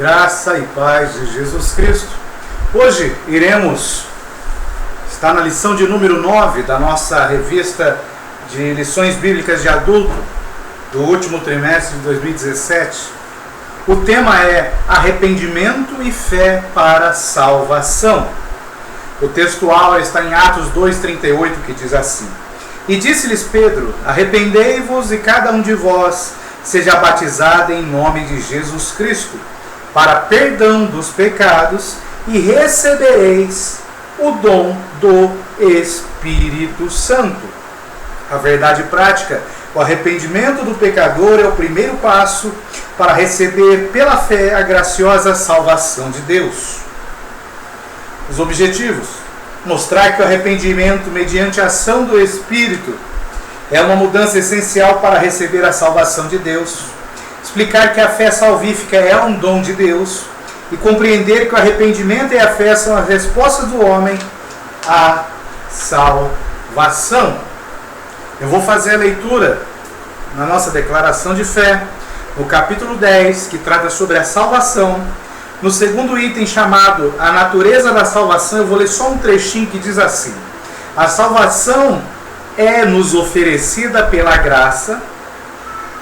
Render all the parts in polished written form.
Graça e paz de Jesus Cristo. Hoje está na lição de número 9 da nossa revista de lições bíblicas de adulto do último trimestre de 2017. O tema é arrependimento e fé para salvação. O textual está em Atos 2,38, que diz assim: E disse-lhes Pedro: Arrependei-vos e cada um de vós seja batizado em nome de Jesus Cristo, para perdão dos pecados, e recebereis o dom do Espírito Santo. A verdade prática: o arrependimento do pecador é o primeiro passo para receber pela fé a graciosa salvação de Deus. Os objetivos: mostrar que o arrependimento mediante a ação do Espírito é uma mudança essencial para receber a salvação de Deus, explicar que a fé salvífica é um dom de Deus e compreender que o arrependimento e a fé são as respostas do homem à salvação. Eu vou fazer a leitura na nossa declaração de fé, no capítulo 10, que trata sobre a salvação. No segundo item, chamado a natureza da salvação, eu vou ler só um trechinho que diz assim: a salvação é nos oferecida pela graça,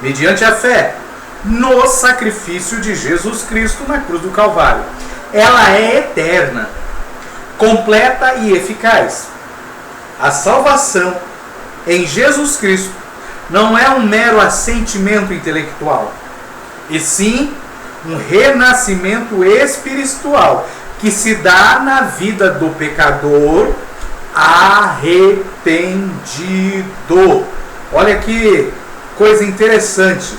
mediante a fé, no sacrifício de Jesus Cristo na cruz do Calvário. Ela é eterna, completa e eficaz. A salvação em Jesus Cristo não é um mero assentimento intelectual, e sim um renascimento espiritual que se dá na vida do pecador arrependido. Olha que coisa interessante.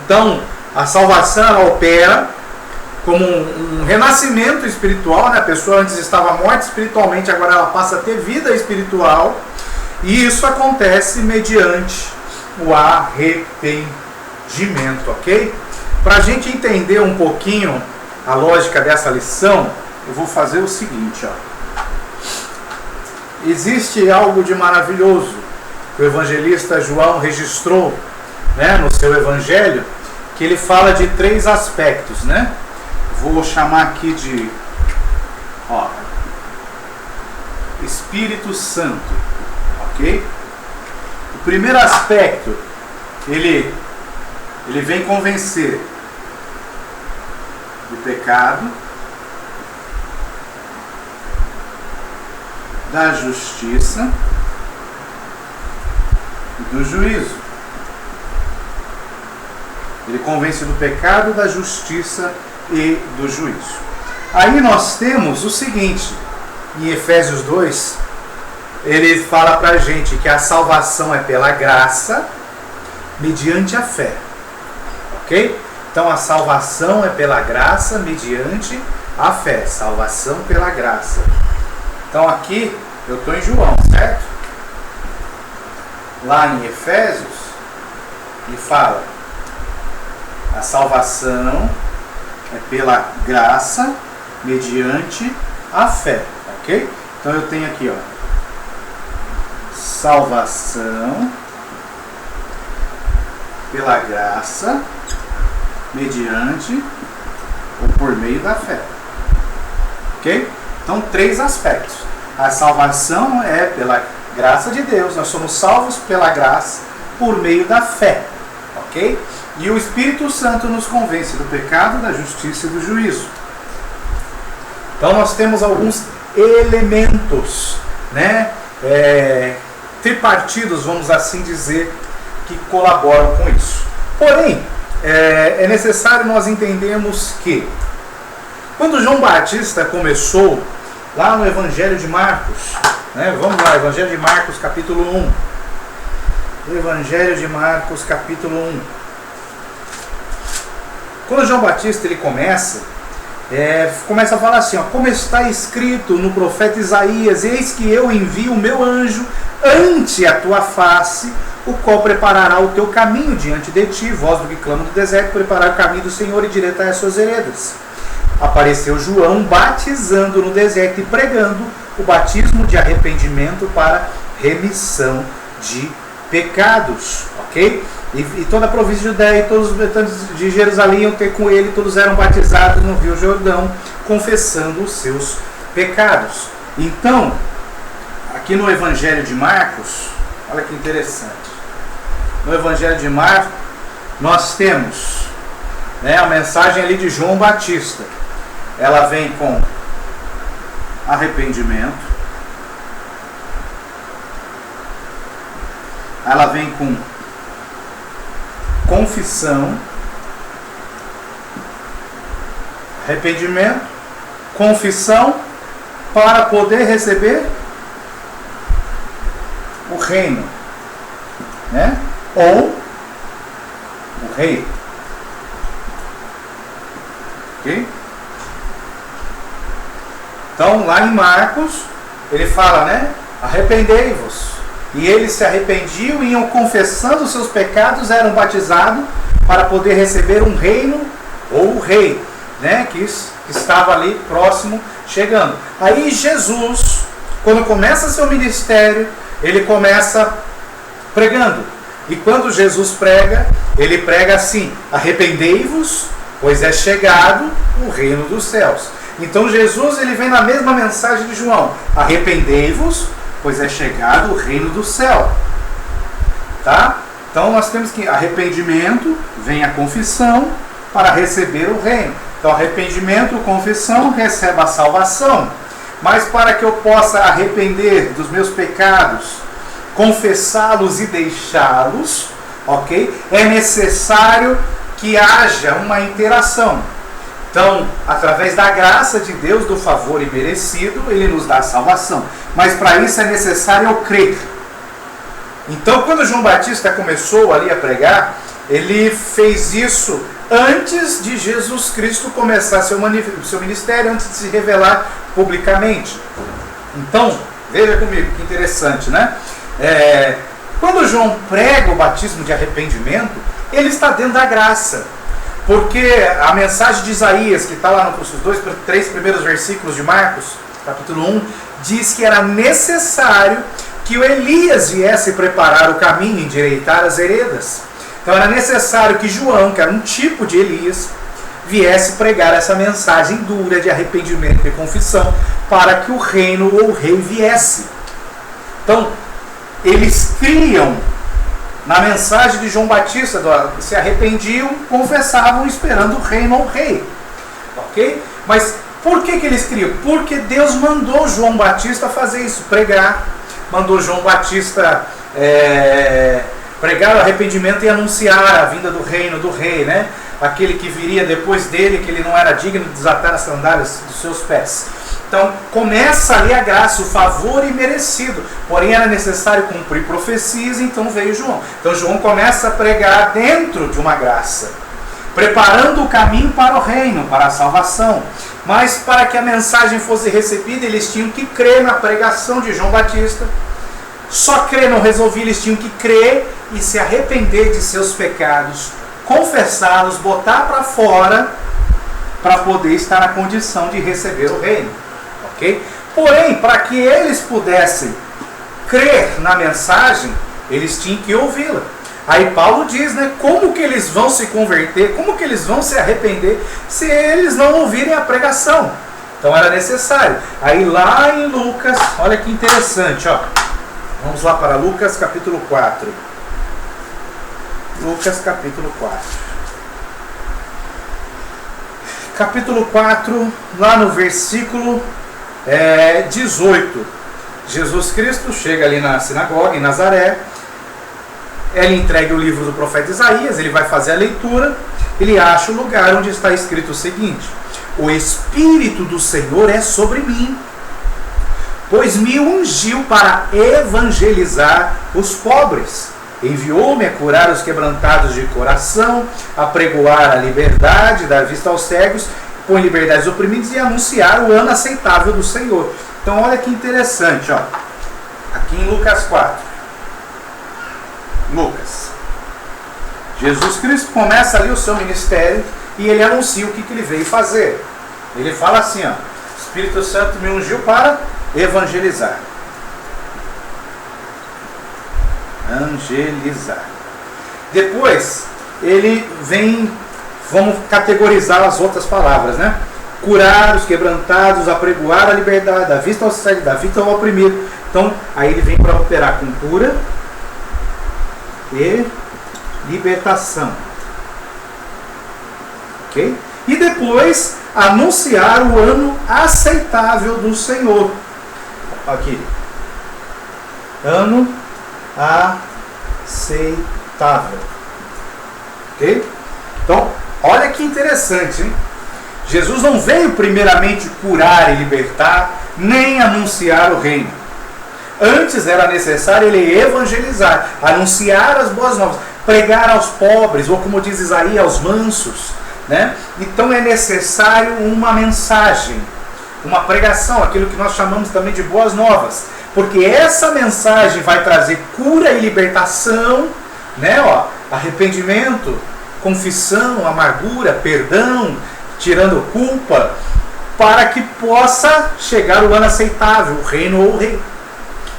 Então, a salvação ela opera como um renascimento espiritual, né? A pessoa antes estava morta espiritualmente, agora ela passa a ter vida espiritual, e isso acontece mediante o arrependimento, ok? Para a gente entender um pouquinho a lógica dessa lição, eu vou fazer o seguinte, ó. Existe algo de maravilhoso que o evangelista João registrou, né, no seu evangelho, que ele fala de 3 aspectos, né? Vou chamar aqui de Espírito Santo, ok? O primeiro aspecto, ele vem convencer do pecado, da justiça e do juízo. Ele convence do pecado, da justiça e do juízo. Aí nós temos o seguinte, em Efésios 2, ele fala pra gente que a salvação é pela graça, mediante a fé. Ok? Então a salvação é pela graça, mediante a fé. Salvação pela graça. Então aqui, eu estou em João, certo? Lá em Efésios, ele fala: a salvação é pela graça, mediante a fé, ok? Então eu tenho aqui, salvação pela graça, mediante ou por meio da fé, ok? Então 3 aspectos. A salvação é pela graça de Deus, nós somos salvos pela graça por meio da fé, ok? E o Espírito Santo nos convence do pecado, da justiça e do juízo. Então nós temos alguns elementos, né, tripartidos, vamos assim dizer, que colaboram com isso. Porém, é necessário nós entendermos que quando João Batista começou, lá no Evangelho de Marcos, né, vamos lá, Evangelho de Marcos capítulo 1. Evangelho de Marcos capítulo 1. Quando João Batista ele começa a falar assim, como está escrito no profeta Isaías: eis que eu envio o meu anjo ante a tua face, o qual preparará o teu caminho diante de ti. Voz do que clama do deserto, preparar o caminho do Senhor e direitar as suas veredas. Apareceu João batizando no deserto e pregando o batismo de arrependimento para remissão de pecados, ok? E toda a província de Judéia e todos os habitantes de Jerusalém iam ter com ele, todos eram batizados no Rio Jordão, confessando os seus pecados. Então, aqui no Evangelho de Marcos, olha que interessante. No Evangelho de Marcos, nós temos a mensagem ali de João Batista. Ela vem com arrependimento, ela vem com confissão, arrependimento, confissão, para poder receber o reino, ou o rei. Ok? Então, lá em Marcos, ele fala, arrependei-vos. E eles se arrependiam e iam confessando os seus pecados, eram batizados para poder receber um reino ou o rei, que estava ali próximo, chegando. Aí Jesus, quando começa seu ministério, ele começa pregando. E quando Jesus prega, ele prega assim: arrependei-vos, pois é chegado o reino dos céus. Então Jesus, ele vem na mesma mensagem de João: arrependei-vos, pois é chegado o reino do céu. Tá? Então nós temos que arrependimento, vem a confissão para receber o reino. Então arrependimento, confissão, recebe a salvação. Mas para que eu possa arrepender dos meus pecados, confessá-los e deixá-los, ok? É necessário que haja uma interação. Então, através da graça de Deus, do favor imerecido, Ele nos dá a salvação. Mas para isso é necessário eu crer. Então, quando João Batista começou ali a pregar, ele fez isso antes de Jesus Cristo começar seu ministério, antes de se revelar publicamente. Então, veja comigo, que interessante, quando João prega o batismo de arrependimento, ele está dentro da graça. Porque a mensagem de Isaías, que está lá nos 3 primeiros versículos de Marcos, capítulo 1, diz que era necessário que o Elias viesse preparar o caminho, endireitar as veredas. Então era necessário que João, que era um tipo de Elias, viesse pregar essa mensagem dura de arrependimento e confissão, para que o reino ou o rei viesse. Então, eles criam na mensagem de João Batista, se arrependiam, confessavam, esperando o reino ou o rei. Ok? Mas por que eles criam? Porque Deus mandou João Batista fazer isso, pregar. Mandou João Batista pregar o arrependimento e anunciar a vinda do reino do rei, aquele que viria depois dele, que ele não era digno de desatar as sandálias dos seus pés. Então, começa ali a graça, o favor imerecido. Porém, era necessário cumprir profecias, então veio João. Então, João começa a pregar dentro de uma graça, preparando o caminho para o reino, para a salvação. Mas, para que a mensagem fosse recebida, eles tinham que crer na pregação de João Batista. Só crer não resolvia, eles tinham que crer e se arrepender de seus pecados, confessá-los, botar para fora, para poder estar na condição de receber o reino. Okay? Porém, para que eles pudessem crer na mensagem, eles tinham que ouvi-la. Aí Paulo diz, como que eles vão se converter, como que eles vão se arrepender, se eles não ouvirem a pregação. Então era necessário. Aí lá em Lucas, olha que interessante, vamos lá para Lucas capítulo 4. Lucas capítulo 4. Capítulo 4, lá no versículo 18. Jesus Cristo chega ali na sinagoga em Nazaré. Ele entrega o livro do profeta Isaías, ele vai fazer a leitura, ele acha o lugar onde está escrito o seguinte: o Espírito do Senhor é sobre mim, pois me ungiu para evangelizar os pobres, enviou-me a curar os quebrantados de coração, a pregoar a liberdade, dar vista aos cegos, pôr em liberdade os oprimidos e anunciar o ano aceitável do Senhor. Então olha que interessante, aqui em Lucas 4. Lucas. Jesus Cristo começa ali o seu ministério e ele anuncia o que ele veio fazer. Ele fala assim, o Espírito Santo me ungiu para evangelizar. Depois, ele vem, vamos categorizar as outras palavras, né? Curar os quebrantados, apregoar a liberdade, dar vista ao cego, dar vista ao oprimido. Então, aí ele vem para operar com cura e libertação. Ok? E depois, anunciar o ano aceitável do Senhor. Aqui. Ano aceitável. Ok? Então, olha que interessante, hein? Jesus não veio primeiramente curar e libertar, nem anunciar o reino. Antes era necessário ele evangelizar, anunciar as boas novas, pregar aos pobres, ou como diz Isaías, aos mansos, né? Então é necessário uma mensagem, uma pregação, aquilo que nós chamamos também de boas novas, porque essa mensagem vai trazer cura e libertação, né? Arrependimento, confissão, amargura, perdão, tirando culpa, para que possa chegar o ano aceitável, o reino ou o rei.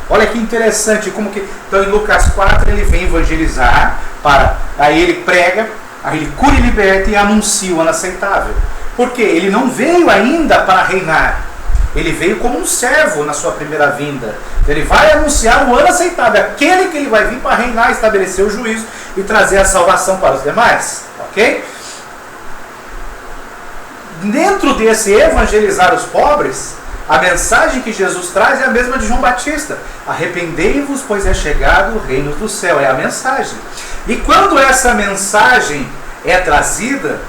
Olha que interessante, como que então em Lucas 4 ele vem evangelizar, aí ele prega, aí ele cura e liberta e anuncia o ano aceitável. Porque ele não veio ainda para reinar, ele veio como um servo na sua primeira vinda. Ele vai anunciar o ano aceitável, aquele que ele vai vir para reinar, estabelecer o juízo e trazer a salvação para os demais. Ok? Dentro desse evangelizar os pobres, a mensagem que Jesus traz é a mesma de João Batista. Arrependei-vos, pois é chegado o reino do céu. É a mensagem. E quando essa mensagem é trazida,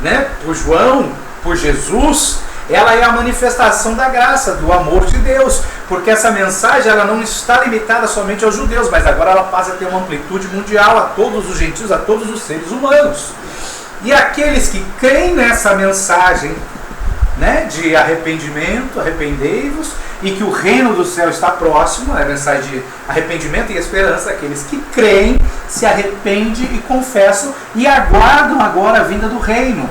né, por João, por Jesus, ela é a manifestação da graça, do amor de Deus. Porque essa mensagem ela não está limitada somente aos judeus, mas agora ela passa a ter uma amplitude mundial a todos os gentios, a todos os seres humanos. E aqueles que creem nessa mensagem, né, de arrependimento, arrependei-vos, e que o reino do céu está próximo, é a mensagem de arrependimento e esperança, aqueles que creem, se arrependem e confessam e aguardam agora a vinda do reino.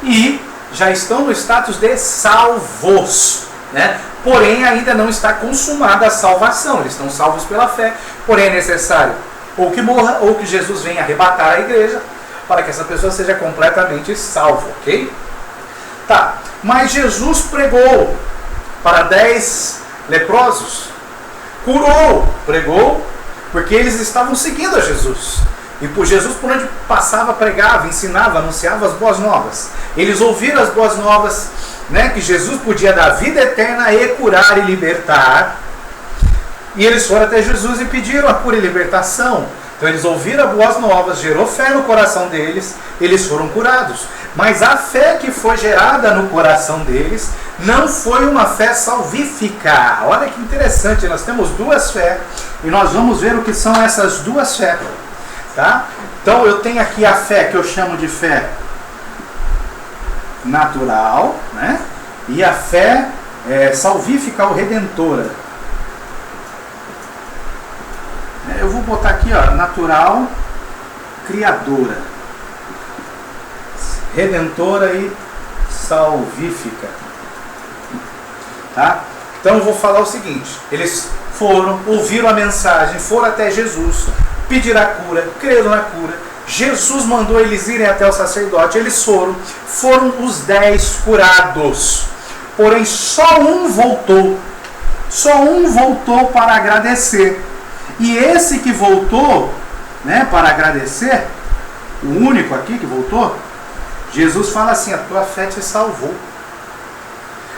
E já estão no status de salvos, né? Porém ainda não está consumada a salvação, eles estão salvos pela fé, porém é necessário ou que morra ou que Jesus venha arrebatar a igreja para que essa pessoa seja completamente salva, ok? Tá, mas Jesus pregou para 10 leprosos, curou, pregou, porque eles estavam seguindo a Jesus. E por Jesus, por onde passava, pregava, ensinava, anunciava as boas novas. Eles ouviram as boas novas, né, que Jesus podia dar vida eterna e curar e libertar. E eles foram até Jesus e pediram a cura e libertação. Então eles ouviram as boas novas, gerou fé no coração deles, eles foram curados. Mas a fé que foi gerada no coração deles não foi uma fé salvífica. Olha que interessante, nós temos duas fés e nós vamos ver o que são essas duas fés. Tá? Então eu tenho aqui a fé que eu chamo de fé natural, né? E a fé salvífica ou redentora. Eu vou botar aqui, ó, natural, criadora, redentora e salvífica. Tá? Então eu vou falar o seguinte: eles foram, ouviram a mensagem, foram até Jesus, pediram a cura, creram na cura. Jesus mandou eles irem até o sacerdote, eles foram os 10 curados. Porém só um voltou para agradecer. E esse que voltou, né, para agradecer, o único aqui que voltou, Jesus fala assim: a tua fé te salvou.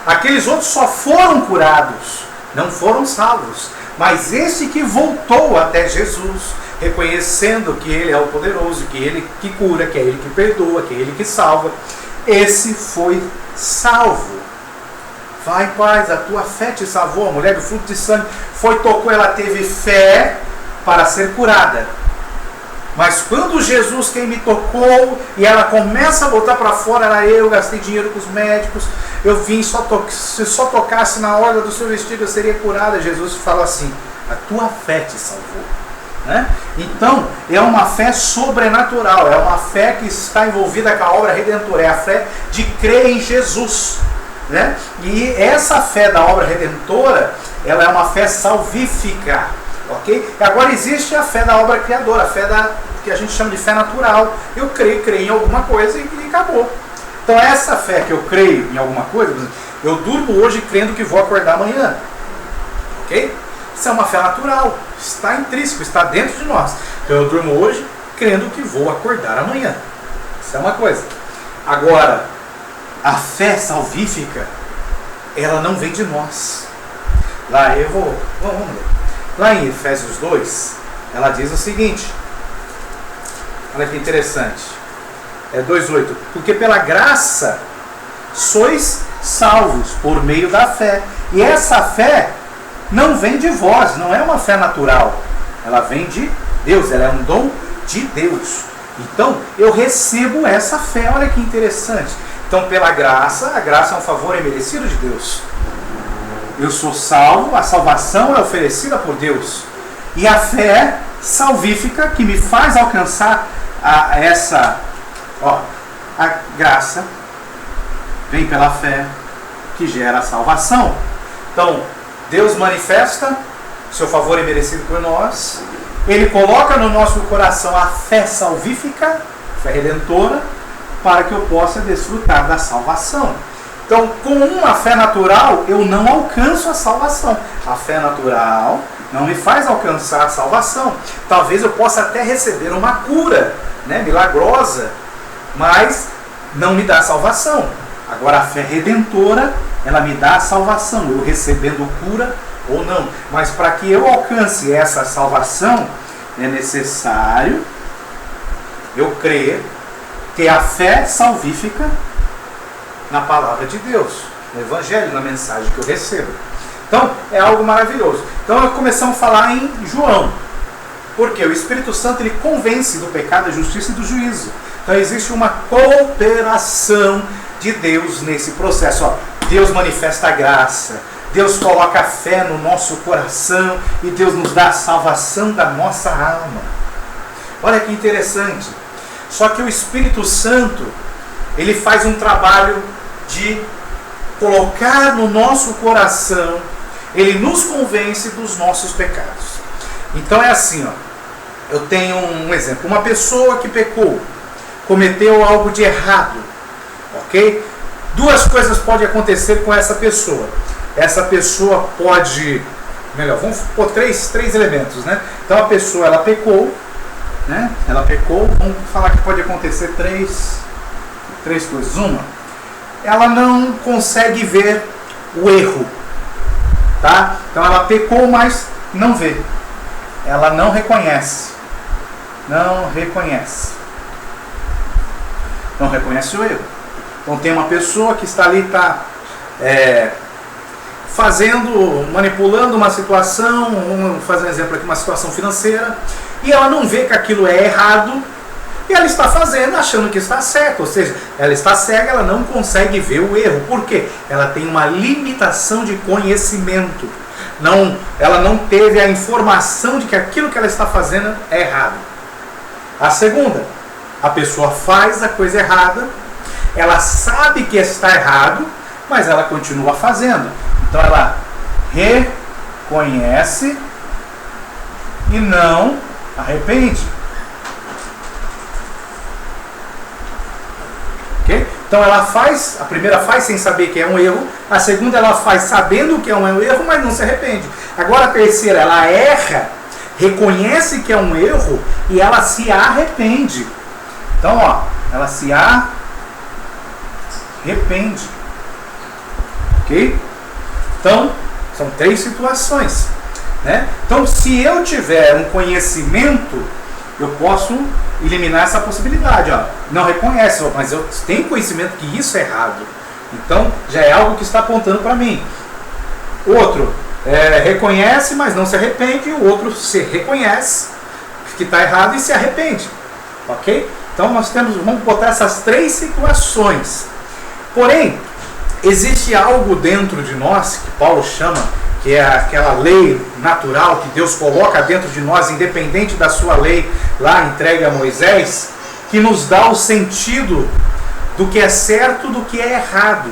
Aqueles outros só foram curados, não foram salvos. Mas esse que voltou até Jesus, reconhecendo que Ele é o poderoso, que Ele que cura, que é Ele que perdoa, que é Ele que salva, esse foi salvo. Vai em paz, a tua fé te salvou. A mulher do fluxo de sangue tocou, ela teve fé para ser curada. Mas quando Jesus, quem me tocou, e ela começa a voltar para fora, eu gastei dinheiro com os médicos, eu vim, se só tocasse na orla do seu vestido eu seria curada. Jesus fala assim: a tua fé te salvou. Né? Então é uma fé sobrenatural, é uma fé que está envolvida com a obra redentora, é a fé de crer em Jesus. Né? E essa fé da obra redentora, ela é uma fé salvífica, ok? Agora existe a fé da obra criadora, a fé da que a gente chama de fé natural. Eu creio em alguma coisa e acabou. Então essa fé que eu creio em alguma coisa, por exemplo, eu durmo hoje crendo que vou acordar amanhã. Ok? Isso é uma fé natural, está intrínseco, está dentro de nós. Então eu durmo hoje crendo que vou acordar amanhã. Isso é uma coisa. Agora, a fé salvífica, ela não vem de nós. Vamos ler. Lá em Efésios 2, ela diz o seguinte. Olha que interessante. 2,8. Porque pela graça sois salvos por meio da fé. E essa fé não vem de vós, não é uma fé natural. Ela vem de Deus, ela é um dom de Deus. Então, eu recebo essa fé, olha que interessante. Então, pela graça, a graça é um favor imerecido de Deus. Eu sou salvo, a salvação é oferecida por Deus. E a fé salvífica que me faz alcançar a graça vem pela fé que gera a salvação. Então, Deus manifesta seu favor imerecido por nós. Ele coloca no nosso coração a fé salvífica, fé redentora, para que eu possa desfrutar da salvação. Então, com uma fé natural, eu não alcanço a salvação. A fé natural não me faz alcançar a salvação. Talvez eu possa até receber uma cura, milagrosa, mas não me dá a salvação. Agora, a fé redentora, ela me dá a salvação, eu recebendo cura ou não. Mas para que eu alcance essa salvação, é necessário eu crer que a fé salvífica na palavra de Deus, no Evangelho, na mensagem que eu recebo. Então, é algo maravilhoso. Então, nós começamos a falar em João. Porque o Espírito Santo, ele convence do pecado, da justiça e do juízo. Então, existe uma cooperação de Deus nesse processo. Deus manifesta a graça, Deus coloca a fé no nosso coração e Deus nos dá a salvação da nossa alma. Olha que interessante. Só que o Espírito Santo, ele faz um trabalho de colocar no nosso coração, ele nos convence dos nossos pecados. Então é assim, eu tenho um exemplo. Uma pessoa que pecou, cometeu algo de errado, ok? Duas coisas podem acontecer com essa pessoa. Essa pessoa pode, vamos pôr três elementos, Então a pessoa, ela pecou, vamos falar que pode acontecer três coisas. Uma, ela não consegue ver o erro, tá? Então ela pecou, mas não vê. Ela não reconhece. Não reconhece o erro. Então tem uma pessoa que está ali, manipulando uma situação, vamos fazer um exemplo aqui, uma situação financeira, e ela não vê que aquilo é errado, e ela está fazendo achando que está certo, ou seja, ela está cega, ela não consegue ver o erro. Por quê? Ela tem uma limitação de conhecimento. Ela não teve a informação de que aquilo que ela está fazendo é errado. A segunda, a pessoa faz a coisa errada, ela sabe que está errado, mas ela continua fazendo. Então ela reconhece e não arrepende. Okay? Então ela faz, a primeira faz sem saber que é um erro, a segunda ela faz sabendo que é um erro, mas não se arrepende. Agora a terceira, ela erra, reconhece que é um erro e ela se arrepende. Então, ela se arrepende. Ok? Então, são três situações. Então, se eu tiver um conhecimento, eu posso eliminar essa possibilidade. Não reconhece, mas eu tenho conhecimento que isso é errado. Então, já é algo que está apontando para mim. Outro, reconhece, mas não se arrepende. E o outro se reconhece que está errado e se arrepende. Ok? Então, vamos botar essas três situações. Porém, existe algo dentro de nós, que Paulo chama, que é aquela lei natural que Deus coloca dentro de nós, independente da sua lei, lá entregue a Moisés, que nos dá o sentido do que é certo, do que é errado.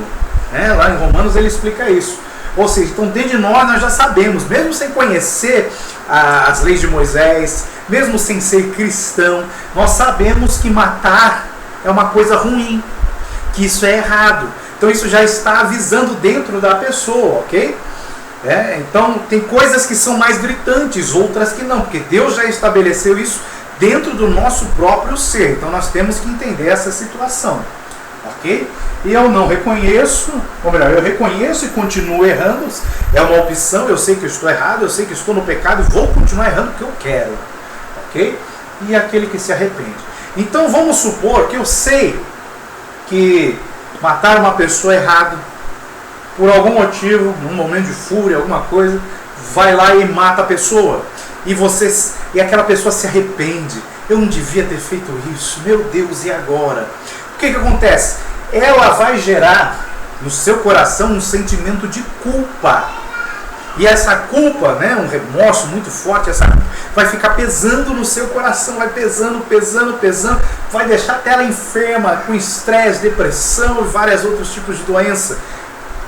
Lá em Romanos ele explica isso. Ou seja, então dentro de nós já sabemos, mesmo sem conhecer as leis de Moisés, mesmo sem ser cristão, nós sabemos que matar é uma coisa ruim, que isso é errado. Então isso já está avisando dentro da pessoa, ok? Então tem coisas que são mais gritantes, outras que não, porque Deus já estabeleceu isso dentro do nosso próprio ser. Então nós temos que entender essa situação, ok? E eu não reconheço, ou melhor, eu reconheço e continuo errando. É uma opção, eu sei que eu estou errado, eu sei que estou no pecado, vou continuar errando porque eu quero, ok? E aquele que se arrepende. Então vamos supor que eu sei que matar uma pessoa errado, por algum motivo, num momento de fúria, alguma coisa, vai lá e mata a pessoa. E aquela pessoa se arrepende. Eu não devia ter feito isso. Meu Deus, e agora? O que acontece? Ela vai gerar no seu coração um sentimento de culpa. E essa culpa, um remorso muito forte, essa culpa vai ficar pesando no seu coração, vai pesando, vai deixar até ela enferma, com estresse, depressão e vários outros tipos de doença.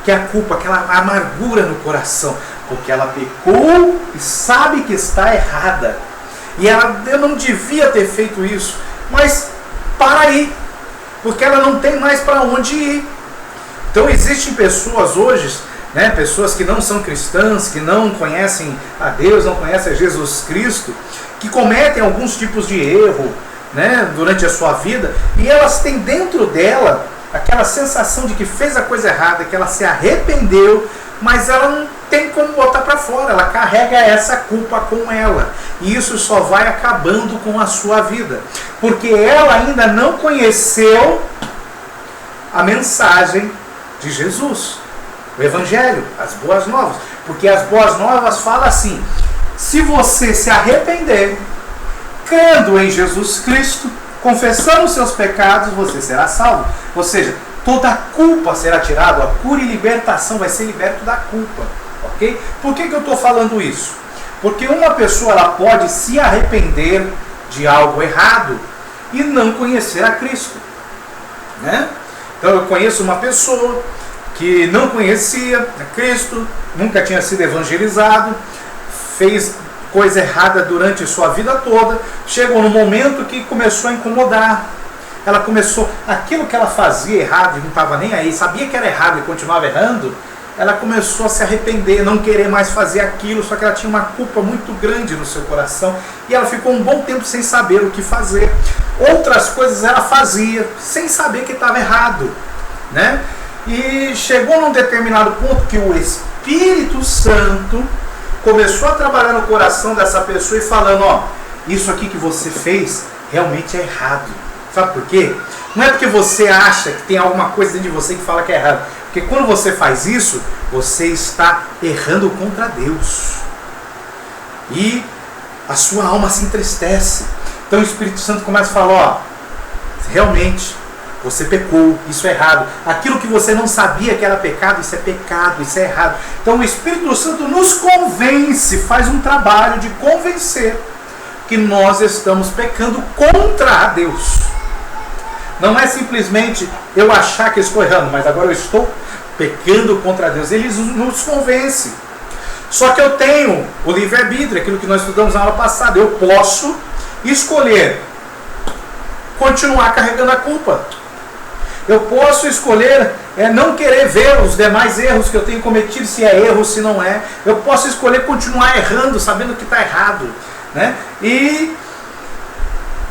Que é a culpa, aquela amargura no coração, porque ela pecou e sabe que está errada. E eu não devia ter feito isso, mas para aí, porque ela não tem mais para onde ir. Então existem pessoas hoje, pessoas que não são cristãs, que não conhecem a Deus, não conhecem a Jesus Cristo, que cometem alguns tipos de erro durante a sua vida, e elas têm dentro dela aquela sensação de que fez a coisa errada, que ela se arrependeu, mas ela não tem como botar para fora, ela carrega essa culpa com ela, e isso só vai acabando com a sua vida, porque ela ainda não conheceu a mensagem de Jesus, o Evangelho, as boas novas, porque as boas novas falam assim: se você se arrepender, crendo em Jesus Cristo, confessando os seus pecados, você será salvo. Ou seja, toda a culpa será tirada, a cura e libertação vai ser liberto da culpa. Ok? Por que eu estou falando isso? Porque uma pessoa ela pode se arrepender de algo errado e não conhecer a Cristo. Então eu conheço uma pessoa que não conhecia a Cristo, nunca tinha sido evangelizado, fez coisa errada durante sua vida toda, chegou no momento que começou a incomodar. Ela começou, aquilo que ela fazia errado e não estava nem aí, sabia que era errado e continuava errando, ela começou a se arrepender, não querer mais fazer aquilo, só que ela tinha uma culpa muito grande no seu coração, e ela ficou um bom tempo sem saber o que fazer. Outras coisas ela fazia, sem saber que estava errado, E chegou num determinado ponto que o Espírito Santo começou a trabalhar no coração dessa pessoa e falando: isso aqui que você fez realmente é errado. Sabe por quê? Não é porque você acha que tem alguma coisa dentro de você que fala que é errado. Porque quando você faz isso, você está errando contra Deus. E a sua alma se entristece. Então o Espírito Santo começa a falar: realmente, você pecou, isso é errado. Aquilo que você não sabia que era pecado, isso é errado. Então o Espírito Santo nos convence, faz um trabalho de convencer que nós estamos pecando contra a Deus. Não é simplesmente eu achar que estou errando, mas agora eu estou pecando contra Deus. Ele nos convence. Só que eu tenho o livre-arbítrio, aquilo que nós estudamos na aula passada. Eu posso escolher continuar carregando a culpa. Eu posso escolher não querer ver os demais erros que eu tenho cometido, se é erro, se não é. Eu posso escolher continuar errando, sabendo que está errado. E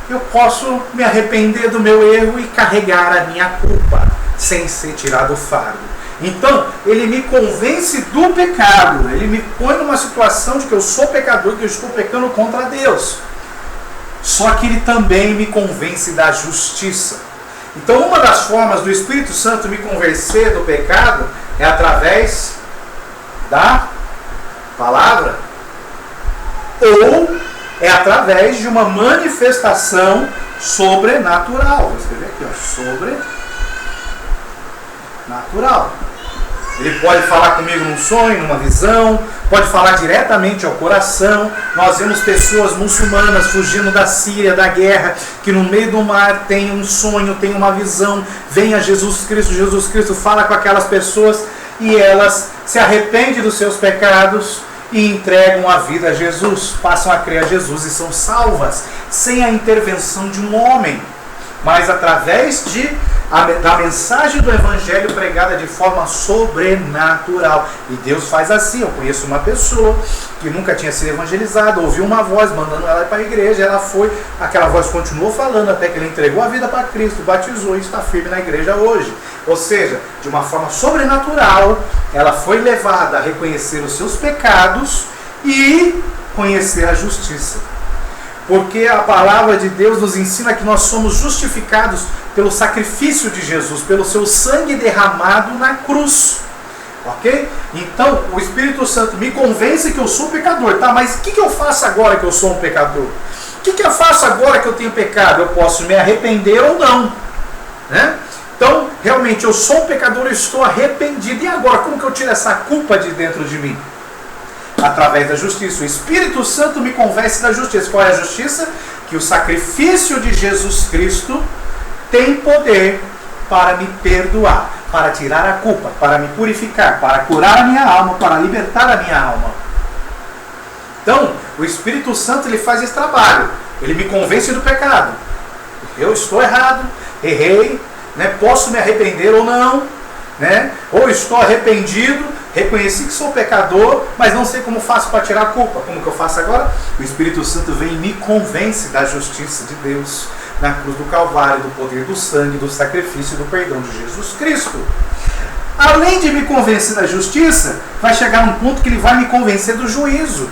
eu posso me arrepender do meu erro e carregar a minha culpa, sem ser tirado o fardo. Então, ele me convence do pecado, ele me põe numa situação de que eu sou pecador, que eu estou pecando contra Deus. Só que ele também me convence da justiça. Então, uma das formas do Espírito Santo me convencer do pecado é através da palavra, ou é através de uma manifestação sobrenatural. Vou escrever aqui, sobrenatural. Ele pode falar comigo num sonho, numa visão, pode falar diretamente ao coração. Nós vemos pessoas muçulmanas fugindo da Síria, da guerra, que no meio do mar tem um sonho, tem uma visão, vem a Jesus Cristo fala com aquelas pessoas e elas se arrependem dos seus pecados e entregam a vida a Jesus, passam a crer a Jesus e são salvas, sem a intervenção de um homem, mas através da mensagem do Evangelho pregada de forma sobrenatural. E Deus faz assim. Eu conheço uma pessoa que nunca tinha sido evangelizada, ouviu uma voz mandando ela para a igreja, ela foi, aquela voz continuou falando até que ela entregou a vida para Cristo, batizou e está firme na igreja hoje. Ou seja, de uma forma sobrenatural, ela foi levada a reconhecer os seus pecados e conhecer a justiça. Porque a palavra de Deus nos ensina que nós somos justificados pelo sacrifício de Jesus, pelo seu sangue derramado na cruz. Ok? Então, o Espírito Santo me convence que eu sou pecador. Tá, mas o que eu faço agora que eu sou um pecador? O que eu faço agora que eu tenho pecado? Eu posso me arrepender ou não. Né? Então, realmente, eu sou um pecador, eu estou arrependido. E agora, como que eu tiro essa culpa de dentro de mim? Através da justiça. O Espírito Santo me convence da justiça. Qual é a justiça? Que o sacrifício de Jesus Cristo tem poder para me perdoar, para tirar a culpa, para me purificar, para curar a minha alma, para libertar a minha alma. Então, o Espírito Santo ele faz esse trabalho. Ele me convence do pecado. Eu estou errado, errei, né? Posso me arrepender ou não, né? Ou estou arrependido, reconheci que sou pecador, mas não sei como faço para tirar a culpa. Como que eu faço agora? O Espírito Santo vem e me convence da justiça de Deus na cruz do Calvário, do poder do sangue, do sacrifício e do perdão de Jesus Cristo. Além de me convencer da justiça, vai chegar um ponto que ele vai me convencer do juízo.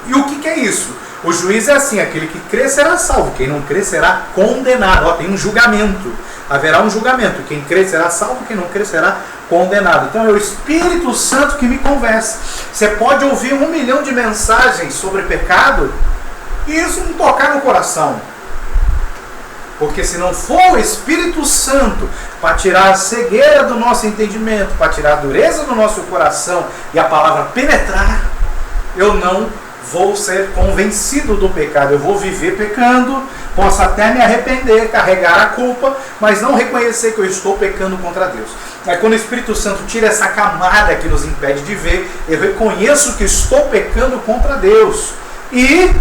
E o que é isso? O juízo é assim: aquele que crê será salvo, quem não crê será condenado. Ó, tem um julgamento. Haverá um julgamento. Quem crê será salvo, quem não crê será condenado. Então é o Espírito Santo que me convence. Você pode ouvir 1 milhão de mensagens sobre pecado e isso não tocar no coração. Porque se não for o Espírito Santo para tirar a cegueira do nosso entendimento, para tirar a dureza do nosso coração e a palavra penetrar, eu não vou ser convencido do pecado. Eu vou viver pecando, posso até me arrepender, carregar a culpa, mas não reconhecer que eu estou pecando contra Deus. Mas quando o Espírito Santo tira essa camada que nos impede de ver, eu reconheço que estou pecando contra Deus. E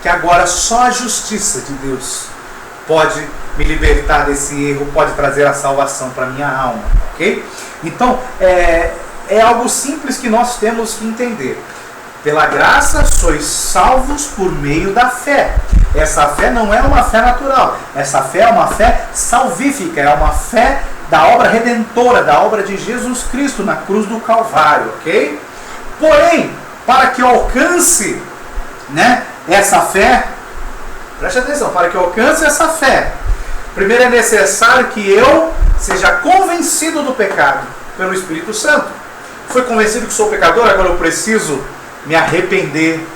que agora só a justiça de Deus pode me libertar desse erro, pode trazer a salvação para a minha alma. Ok? Então, é algo simples que nós temos que entender. Pela graça sois salvos por meio da fé. Essa fé não é uma fé natural. Essa fé é uma fé salvífica. É uma fé da obra redentora, da obra de Jesus Cristo na cruz do Calvário. Ok? Porém, para que eu alcance, né, essa fé, preste atenção, para que eu alcance essa fé, primeiro é necessário que eu seja convencido do pecado pelo Espírito Santo. Fui convencido que sou pecador, agora eu preciso me arrepender,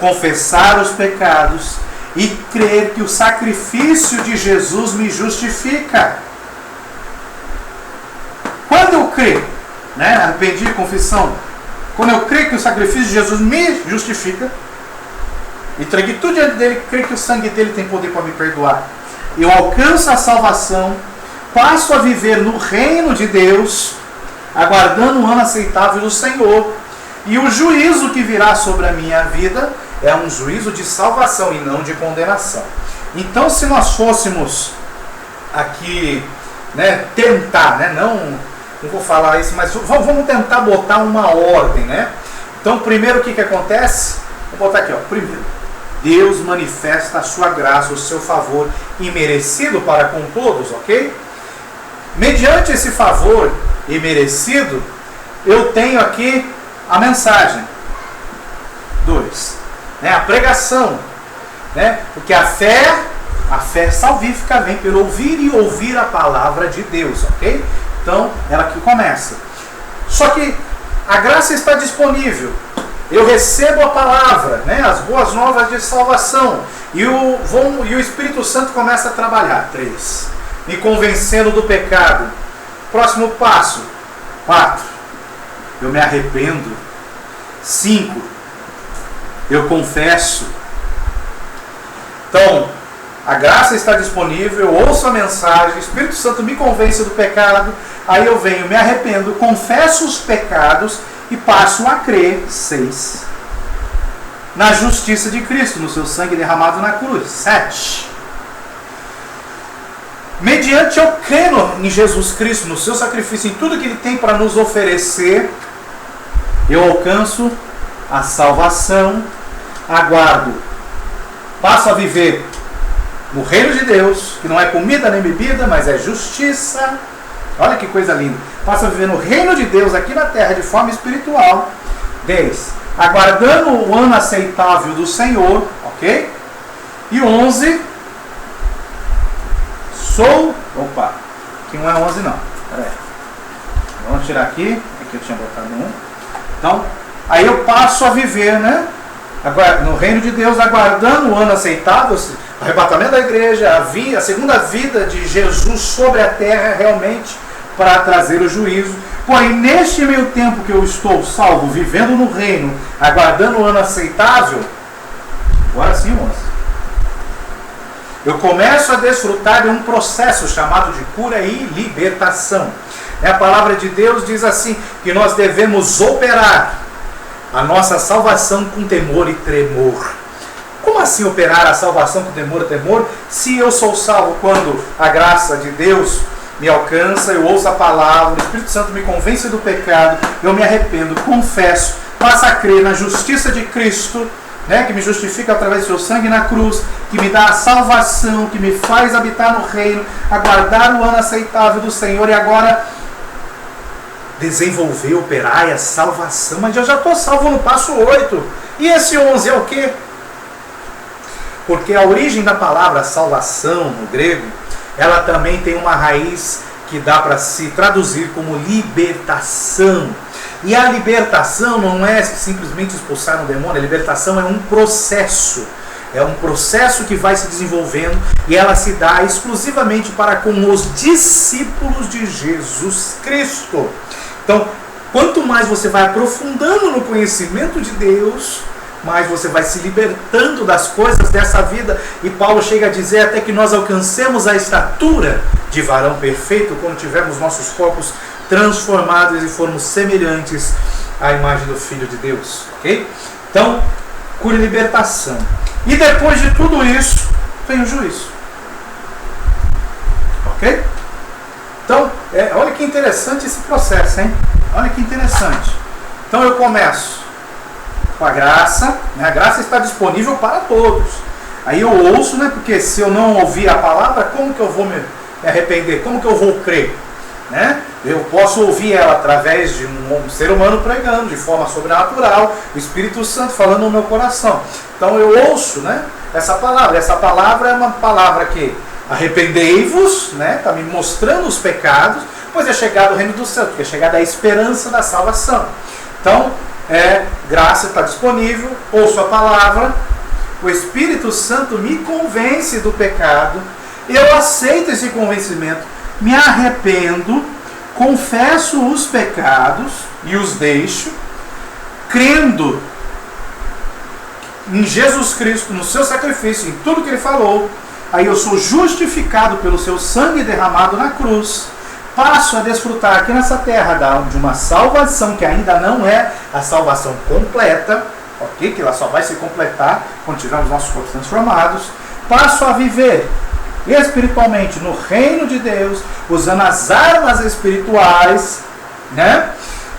confessar os pecados e crer que o sacrifício de Jesus me justifica. Quando eu creio, né, arrependi, confissão, quando eu creio que o sacrifício de Jesus me justifica, entreguei tudo diante dele, creio que o sangue dele tem poder para me perdoar, eu alcanço a salvação, passo a viver no reino de Deus, aguardando o ano aceitável do Senhor. E o juízo que virá sobre a minha vida é um juízo de salvação e não de condenação. Então, se nós fôssemos aqui, né, tentar, né, não vou falar isso, mas vamos tentar botar uma ordem, né? Então, primeiro o que acontece? Vou botar aqui, ó. Primeiro, Deus manifesta a sua graça, o seu favor imerecido para com todos, ok? Mediante esse favor imerecido, eu tenho aqui a mensagem. 2. Né, a pregação. Né, porque a fé salvífica vem pelo ouvir e ouvir a palavra de Deus, ok? Então, ela aqui começa. Só que a graça está disponível. Eu recebo a palavra, né, as boas novas de salvação. E o Espírito Santo começa a trabalhar. 3. Me convencendo do pecado. Próximo passo. 4. Eu me arrependo. 5. Eu confesso. Então, a graça está disponível, eu ouço a mensagem, o Espírito Santo me convence do pecado, aí eu venho, me arrependo, confesso os pecados e passo a crer, 6, na justiça de Cristo, no seu sangue derramado na cruz, 7. Mediante eu crendo em Jesus Cristo, no seu sacrifício, em tudo que Ele tem para nos oferecer, eu alcanço a salvação, aguardo, passo a viver no reino de Deus, que não é comida nem bebida, mas é justiça. Olha que coisa linda. Passo a viver no reino de Deus aqui na terra de forma espiritual. 10. Aguardando o ano aceitável do Senhor, ok? E 11. Opa, aqui não é 11 não. Pera aí. Vamos tirar aqui. Aqui eu tinha botado 1. Então, aí eu passo a viver, né? No reino de Deus, aguardando o ano aceitável, o arrebatamento da igreja, a segunda vida de Jesus sobre a terra, realmente para trazer o juízo. Porém, neste meio tempo que eu estou salvo, vivendo no reino, aguardando o ano aceitável, agora sim, moça, eu começo a desfrutar de um processo chamado de cura e libertação. A palavra de Deus diz assim, que nós devemos operar a nossa salvação com temor e tremor. Como assim operar a salvação com temor e tremor? Se eu sou salvo quando a graça de Deus me alcança, eu ouço a palavra, o Espírito Santo me convence do pecado, eu me arrependo, confesso, passo a crer na justiça de Cristo, né, que me justifica através do seu sangue na cruz, que me dá a salvação, que me faz habitar no reino, aguardar o ano aceitável do Senhor e agora desenvolver, operar a salvação. Mas eu já estou salvo no passo 8. E esse 11 é o quê? Porque a origem da palavra salvação no grego, ela também tem uma raiz que dá para se traduzir como libertação. E a libertação não é simplesmente expulsar um demônio, a libertação é um processo. É um processo que vai se desenvolvendo e ela se dá exclusivamente para com os discípulos de Jesus Cristo. Então, quanto mais você vai aprofundando no conhecimento de Deus, mais você vai se libertando das coisas dessa vida. E Paulo chega a dizer até que nós alcancemos a estatura de varão perfeito quando tivermos nossos corpos transformados e formos semelhantes à imagem do Filho de Deus. Ok? Então, cura e libertação. E depois de tudo isso, vem o juízo. Ok? Então, olha que interessante esse processo, hein? Olha que interessante. Então eu começo com a graça, né? A graça está disponível para todos. Aí eu ouço, né? Porque se eu não ouvir a palavra, como que eu vou me arrepender? Como que eu vou crer? Né? Eu posso ouvir ela através de um ser humano pregando de forma sobrenatural, o Espírito Santo falando no meu coração. Então eu ouço, né, essa palavra. Essa palavra é uma palavra que arrependei-vos, né, está me mostrando os pecados, pois é chegado o reino do céu, porque é chegada a esperança da salvação. Então, graça está disponível, ouço a palavra, o Espírito Santo me convence do pecado, eu aceito esse convencimento, me arrependo, confesso os pecados e os deixo, crendo em Jesus Cristo, no seu sacrifício, em tudo que Ele falou. Aí eu sou justificado pelo seu sangue derramado na cruz, passo a desfrutar aqui nessa terra de uma salvação que ainda não é a salvação completa, ok? Que ela só vai se completar quando tivermos nossos corpos transformados. Passo a viver espiritualmente no reino de Deus, usando as armas espirituais, né?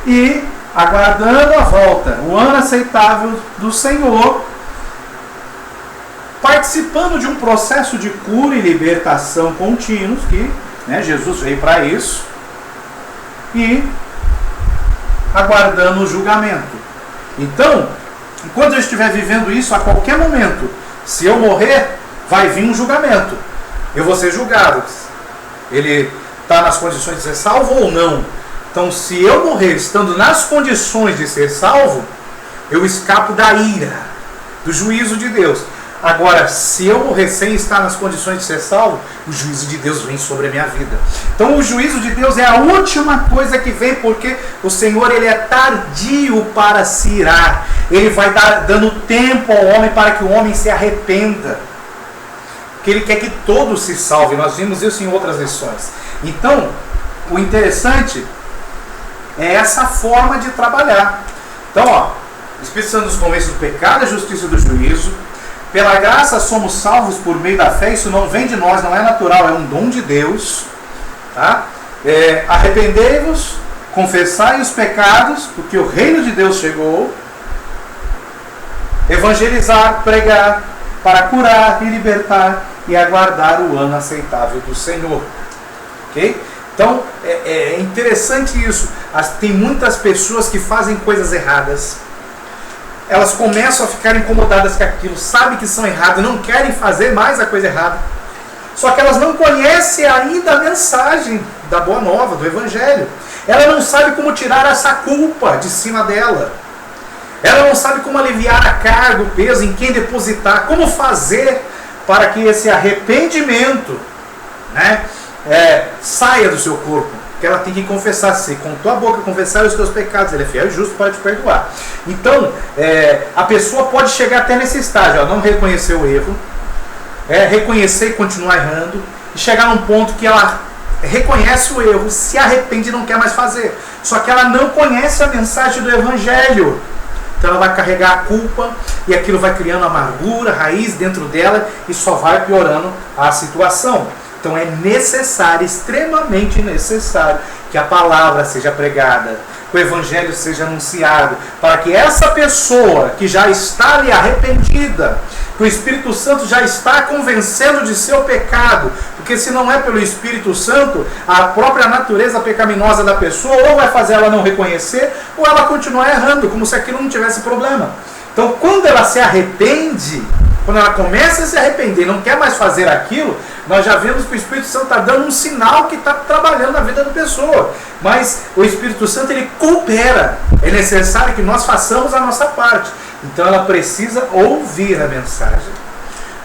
E aguardando a volta, o ano aceitável do Senhor, participando de um processo de cura e libertação contínuos, que, né, Jesus veio para isso, e aguardando o julgamento. Então, enquanto eu estiver vivendo isso, a qualquer momento, se eu morrer, vai vir um julgamento. Eu vou ser julgado. Ele está nas condições de ser salvo ou não? Então, se eu morrer estando nas condições de ser salvo, eu escapo da ira, do juízo de Deus. Agora, se eu morrer sem estar nas condições de ser salvo, o juízo de Deus vem sobre a minha vida. Então, o juízo de Deus é a última coisa que vem, porque o Senhor, Ele é tardio para se irar. Ele vai dando tempo ao homem para que o homem se arrependa. porque Ele quer que todos se salvem. Nós vimos isso em outras lições. Então, o interessante é essa forma de trabalhar. Então, o Espírito Santo nos convence do pecado, da justiça e do juízo. Pela graça somos salvos por meio da fé. Isso não vem de nós, não é natural, é um dom de Deus. Tá? Arrependei-vos, confessai os pecados, porque o reino de Deus chegou. Evangelizar, pregar, para curar e libertar e aguardar o ano aceitável do Senhor. Ok? Então, é interessante isso. Tem muitas pessoas que fazem coisas erradas. Elas começam a ficar incomodadas com aquilo, sabem que são erradas, não querem fazer mais a coisa errada. Só que elas não conhecem ainda a mensagem da Boa Nova, do Evangelho. Ela não sabe como tirar essa culpa de cima dela. Ela não sabe como aliviar a carga, o peso, em quem depositar, como fazer para que esse arrependimento, né, saia do seu corpo. Que ela tem que confessar, se com tua boca confessar os teus pecados, Ele é fiel e justo para te perdoar. Então, a pessoa pode chegar até nesse estágio, não reconhecer o erro, reconhecer e continuar errando, e chegar num ponto que ela reconhece o erro, se arrepende e não quer mais fazer. Só que ela não conhece a mensagem do Evangelho. Então ela vai carregar a culpa e aquilo vai criando amargura, raiz dentro dela e só vai piorando a situação. Então é necessário, extremamente necessário, que a palavra seja pregada, que o Evangelho seja anunciado, para que essa pessoa que já está ali arrependida, que o Espírito Santo já está convencendo de seu pecado, porque se não é pelo Espírito Santo, a própria natureza pecaminosa da pessoa ou vai fazer ela não reconhecer, ou ela continuar errando, como se aquilo não tivesse problema. Então quando ela se arrepende, quando ela começa a se arrepender e não quer mais fazer aquilo, nós já vemos que o Espírito Santo está dando um sinal que está trabalhando na vida da pessoa. Mas o Espírito Santo, ele coopera. É necessário que nós façamos a nossa parte. Então ela precisa ouvir a mensagem.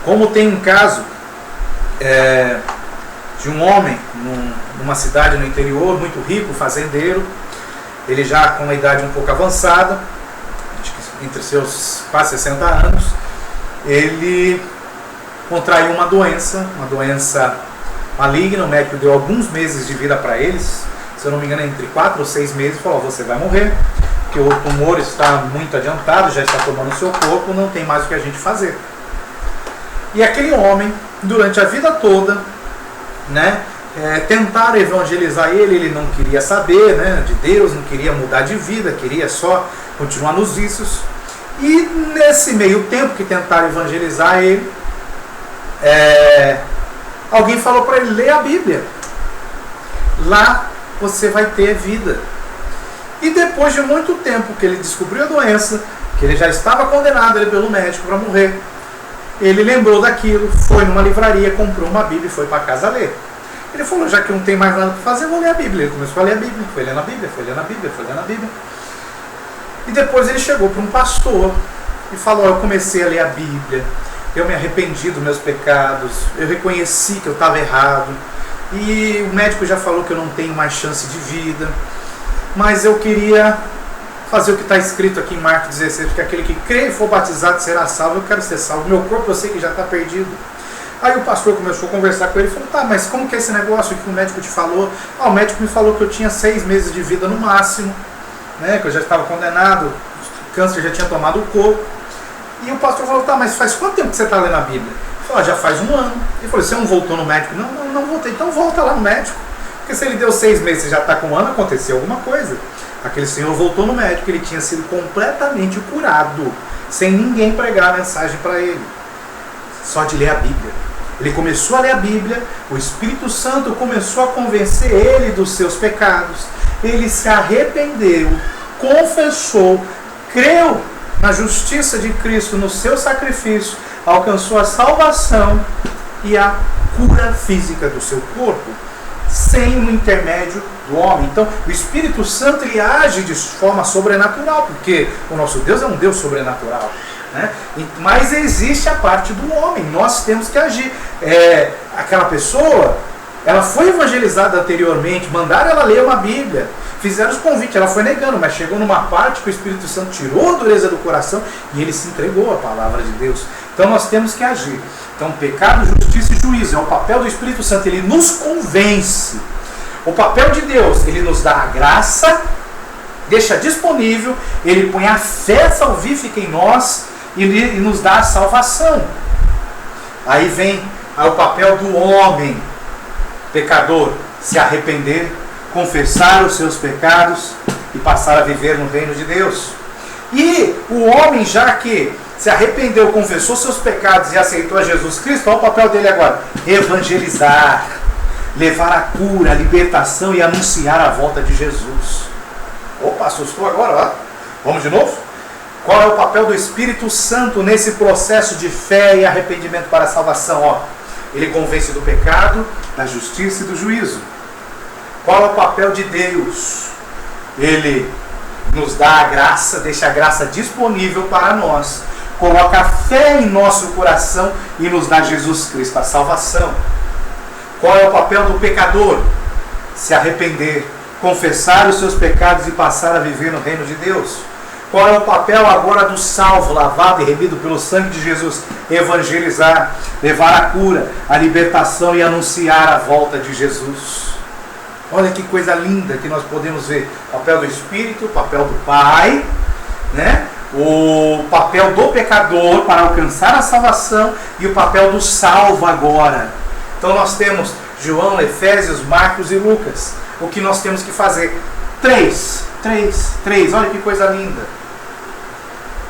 Como tem um caso de um homem numa cidade no interior, muito rico, fazendeiro. Ele já com uma idade um pouco avançada, entre seus quase 60 anos, ele contraiu uma doença maligna. O médico deu alguns meses de vida para eles, se eu não me engano entre 4 ou 6 meses, falou: você vai morrer, porque o tumor está muito adiantado, já está tomando o seu corpo, não tem mais o que a gente fazer. E aquele homem, durante a vida toda, né, tentaram evangelizar ele não queria saber, né, de Deus, não queria mudar de vida, queria só continuar nos vícios. E nesse meio tempo que tentaram evangelizar ele, alguém falou para ele: lê a Bíblia, lá você vai ter vida. E depois de muito tempo que ele descobriu a doença, que ele já estava condenado pelo médico para morrer, ele lembrou daquilo, foi numa livraria, comprou uma Bíblia e foi para casa ler. Ele falou: já que não tem mais nada para fazer, vou ler a Bíblia. Ele começou a ler a Bíblia, foi lendo a Bíblia, foi lendo a Bíblia, foi lendo a Bíblia. E depois ele chegou para um pastor e falou: eu comecei a ler a Bíblia, eu me arrependi dos meus pecados, eu reconheci que eu estava errado, e o médico já falou que eu não tenho mais chance de vida, mas eu queria fazer o que está escrito aqui em Marcos 16, porque aquele que crê e for batizado será salvo. Eu quero ser salvo, meu corpo eu sei que já está perdido. Aí o pastor começou a conversar com ele e falou: tá, mas como que é esse negócio que o médico te falou? O médico me falou que eu tinha 6 meses de vida no máximo, né, que eu já estava condenado, o câncer já tinha tomado o corpo. E o pastor falou: tá, mas faz quanto tempo que você está lendo a Bíblia? Ele falou: já faz 1 ano. Ele falou: você não voltou no médico? Não voltei. Então volta lá no médico, porque se ele deu 6 meses e já está com 1 ano, aconteceu alguma coisa. Aquele senhor voltou no médico, ele tinha sido completamente curado, sem ninguém pregar a mensagem para ele, só de ler a Bíblia. Ele começou a ler a Bíblia, o Espírito Santo começou a convencer ele dos seus pecados, ele se arrependeu, confessou, creu na justiça de Cristo, no seu sacrifício, alcançou a salvação e a cura física do seu corpo, sem o intermédio do homem. Então o Espírito Santo, ele age de forma sobrenatural, porque o nosso Deus é um Deus sobrenatural, né? Mas existe a parte do homem, nós temos que agir. Aquela pessoa, ela foi evangelizada anteriormente, mandaram ela ler uma Bíblia, fizeram os convites, ela foi negando, mas chegou numa parte que o Espírito Santo tirou a dureza do coração e ele se entregou à palavra de Deus. Então nós temos que agir. Então pecado, justiça e juízo é o papel do Espírito Santo, ele nos convence. O papel de Deus, ele nos dá a graça, deixa disponível, ele põe a fé salvífica em nós e nos dá a salvação. Aí vem o papel do homem pecador, se arrepender, confessar os seus pecados e passar a viver no reino de Deus. E o homem, já que se arrependeu, confessou seus pecados e aceitou a Jesus Cristo, qual é o papel dele agora? Evangelizar, levar a cura, a libertação e anunciar a volta de Jesus. Opa, assustou agora, ó. Vamos de novo? Qual é o papel do Espírito Santo nesse processo de fé e arrependimento para a salvação? Ó, ele convence do pecado, da justiça e do juízo. Qual é o papel de Deus? Ele nos dá a graça, deixa a graça disponível para nós, coloca a fé em nosso coração e nos dá Jesus Cristo, a salvação. Qual é o papel do pecador? Se arrepender, confessar os seus pecados e passar a viver no reino de Deus. Qual é o papel agora do salvo, lavado e remido pelo sangue de Jesus? Evangelizar, levar a cura, a libertação e anunciar a volta de Jesus. Olha que coisa linda que nós podemos ver. O papel do Espírito, o papel do Pai, né? O papel do pecador para alcançar a salvação e o papel do salvo agora. Então nós temos João, Efésios, Marcos e Lucas. O que nós temos que fazer? Três. Olha que coisa linda.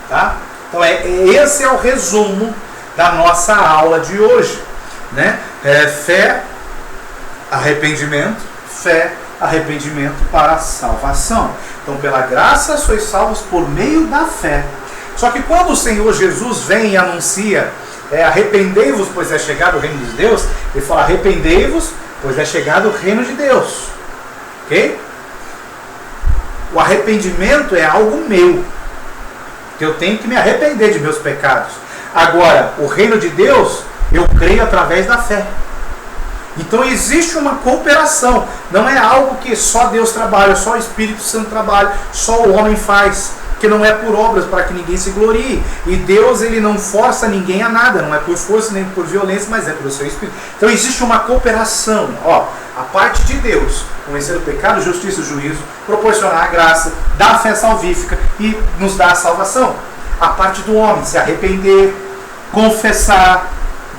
Tá? Então esse é o resumo da nossa aula de hoje, né? Fé, arrependimento, para a salvação. Então pela graça sois salvos por meio da fé. Só que quando o Senhor Jesus vem e anuncia arrependei-vos, pois é chegado o reino de Deus, ele fala arrependei-vos, pois é chegado o reino de Deus. Ok? O arrependimento é algo meu, que eu tenho que me arrepender de meus pecados. Agora, o reino de Deus, eu creio através da fé. Então existe uma cooperação. Não é algo que só Deus trabalha, só o Espírito Santo trabalha, só o homem faz, que não é por obras para que ninguém se glorie. E Deus, ele não força ninguém a nada, não é por força nem por violência, mas é pelo seu Espírito. Então existe uma cooperação. A parte de Deus, convencer o pecado, justiça e juízo, proporcionar a graça, dar a fé salvífica e nos dar a salvação. A parte do homem, se arrepender, confessar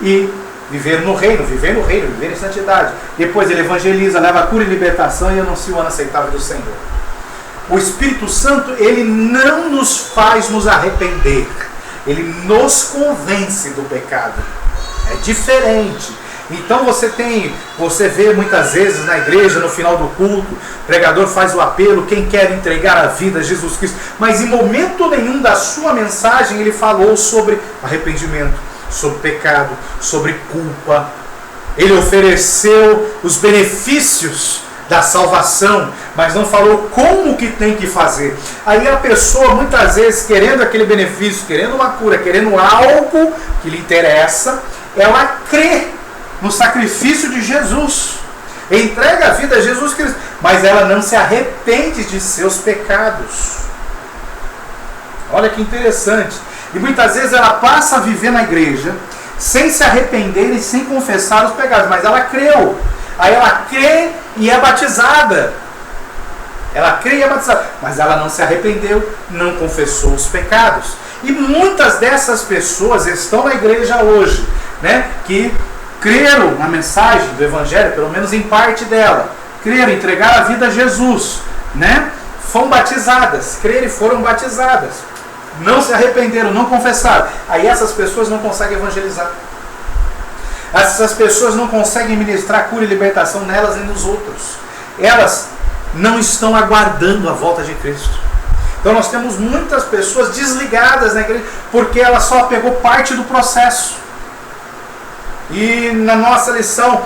e viver no reino, viver em santidade. Depois ele evangeliza, leva a cura e libertação e anuncia o ano aceitável do Senhor. O Espírito Santo, ele não nos faz nos arrepender, ele nos convence do pecado. É diferente. Então você vê muitas vezes na igreja, no final do culto, o pregador faz o apelo, quem quer entregar a vida a Jesus Cristo, mas em momento nenhum da sua mensagem ele falou sobre arrependimento, sobre pecado, sobre culpa. Ele ofereceu os benefícios da salvação, mas não falou como que tem que fazer. Aí a pessoa, muitas vezes, querendo aquele benefício, querendo uma cura, querendo algo que lhe interessa, ela crê no sacrifício de Jesus, entrega a vida a Jesus Cristo, mas ela não se arrepende de seus pecados. Olha que interessante. E muitas vezes ela passa a viver na igreja sem se arrepender e sem confessar os pecados, mas ela creu. Aí ela crê e é batizada. Mas ela não se arrependeu, não confessou os pecados. E muitas dessas pessoas estão na igreja hoje, né, que creram na mensagem do Evangelho, pelo menos em parte dela. Creram, entregaram a vida a Jesus, né? Foram batizadas, creram e foram batizadas. Não se arrependeram, não confessaram. Aí essas pessoas não conseguem evangelizar. Essas pessoas não conseguem ministrar cura e libertação nelas e nos outros. Elas não estão aguardando a volta de Cristo. Então nós temos muitas pessoas desligadas na igreja porque ela só pegou parte do processo. E na nossa lição,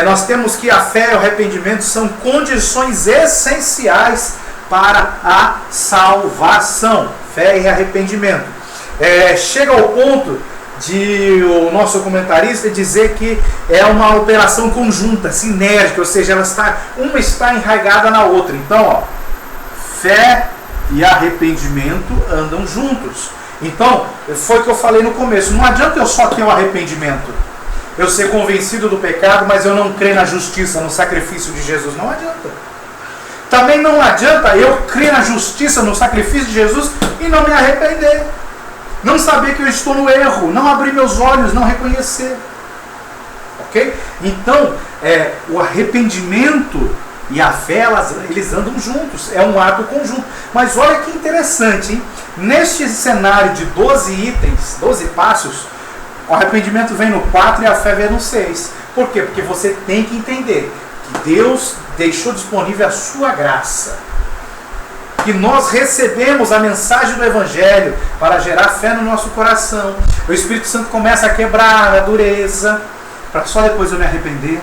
nós temos que a fé e o arrependimento são condições essenciais para a salvação. Fé e arrependimento. Chega ao ponto de o nosso comentarista dizer que é uma operação conjunta, sinérgica, ou seja, uma está enraizada na outra. Então, fé e arrependimento andam juntos. Então, foi o que eu falei no começo. Não adianta eu só ter o arrependimento, eu ser convencido do pecado, mas eu não crer na justiça, no sacrifício de Jesus. Não adianta. Também não adianta eu crer na justiça, no sacrifício de Jesus e não me arrepender. Não saber que eu estou no erro, não abrir meus olhos, não reconhecer. Ok? Então, o arrependimento e a fé, eles andam juntos. É um ato conjunto. Mas olha que interessante, hein? Neste cenário de 12 itens, 12 passos, o arrependimento vem no 4 e a fé vem no 6. Por quê? Porque você tem que entender que Deus deixou disponível a sua graça. Que nós recebemos a mensagem do Evangelho para gerar fé no nosso coração. O Espírito Santo começa a quebrar a dureza, para só depois eu me arrepender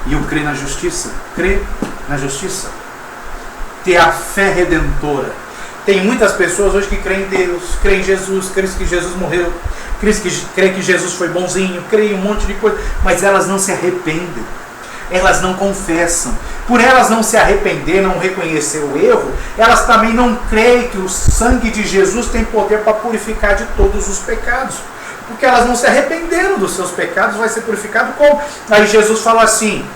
e eu crer na justiça. Crer na justiça. Ter a fé redentora. Tem muitas pessoas hoje que creem em Deus, creem em Jesus, creem que Jesus morreu, creem que Jesus foi bonzinho, creem em um monte de coisa, mas elas não se arrependem. Elas não confessam. Por elas não se arrepender, não reconhecer o erro, elas também não creem que o sangue de Jesus tem poder para purificar de todos os pecados. Porque elas não se arrependeram dos seus pecados, vai ser purificado como? Aí Jesus falou assim: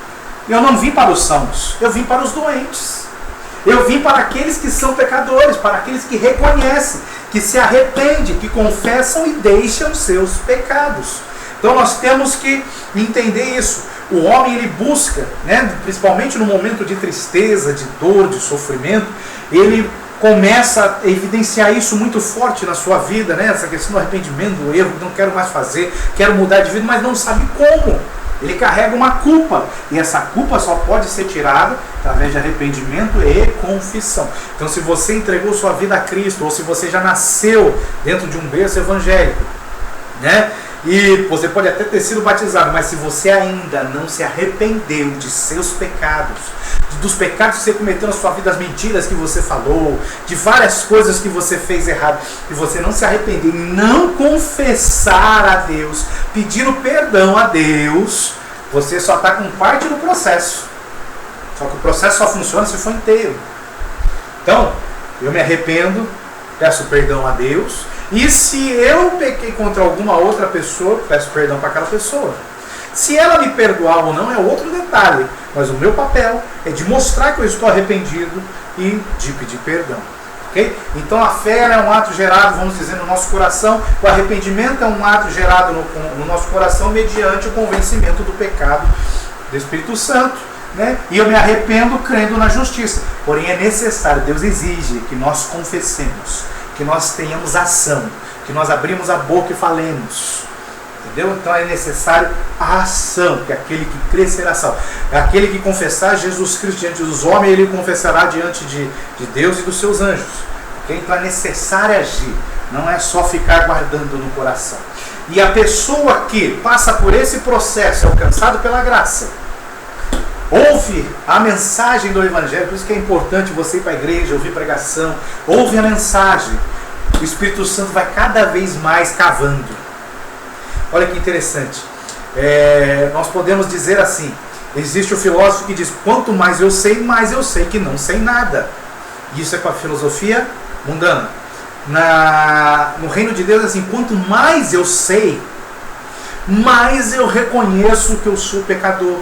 eu não vim para os sãos, eu vim para os doentes. Eu vim para aqueles que são pecadores, para aqueles que reconhecem, que se arrependem, que confessam e deixam seus pecados. Então nós temos que entender isso. O homem, ele busca, né, principalmente no momento de tristeza, de dor, de sofrimento, ele começa a evidenciar isso muito forte na sua vida, né, essa questão do arrependimento, do erro, não quero mais fazer, quero mudar de vida, mas não sabe como. Ele carrega uma culpa, e essa culpa só pode ser tirada através de arrependimento e confissão. Então, se você entregou sua vida a Cristo, ou se você já nasceu dentro de um berço evangélico, né, e você pode até ter sido batizado, mas se você ainda não se arrependeu de seus pecados, dos pecados que você cometeu na sua vida, as mentiras que você falou, de várias coisas que você fez errado, e você não se arrepender, não confessar a Deus, pedindo perdão a Deus, você só está com parte do processo. Só que o processo só funciona se for inteiro. Então, eu me arrependo, peço perdão a Deus, e se eu pequei contra alguma outra pessoa, peço perdão para aquela pessoa. Se ela me perdoar ou não é outro detalhe, mas o meu papel é de mostrar que eu estou arrependido e de pedir perdão. Okay? Então a fé é um ato gerado, vamos dizer, no nosso coração. O arrependimento é um ato gerado no nosso coração mediante o convencimento do pecado do Espírito Santo. Né? E eu me arrependo crendo na justiça. Porém é necessário, Deus exige que nós confessemos, que nós tenhamos ação, que nós abrimos a boca e falemos. Entendeu? Então é necessário a ação, que aquele que crê será salvo. Aquele que confessar Jesus Cristo diante dos homens, ele confessará diante de Deus e dos seus anjos. Okay? Então é necessário agir, não é só ficar guardando no coração. E a pessoa que passa por esse processo, é alcançado pela graça, ouve a mensagem do Evangelho, por isso que é importante você ir para a igreja, ouvir pregação, ouve a mensagem, o Espírito Santo vai cada vez mais cavando. Olha que interessante, nós podemos dizer assim, existe o filósofo que diz, quanto mais eu sei que não sei nada. Isso é com a filosofia mundana. No reino de Deus é assim, quanto mais eu sei, mais eu reconheço que eu sou pecador.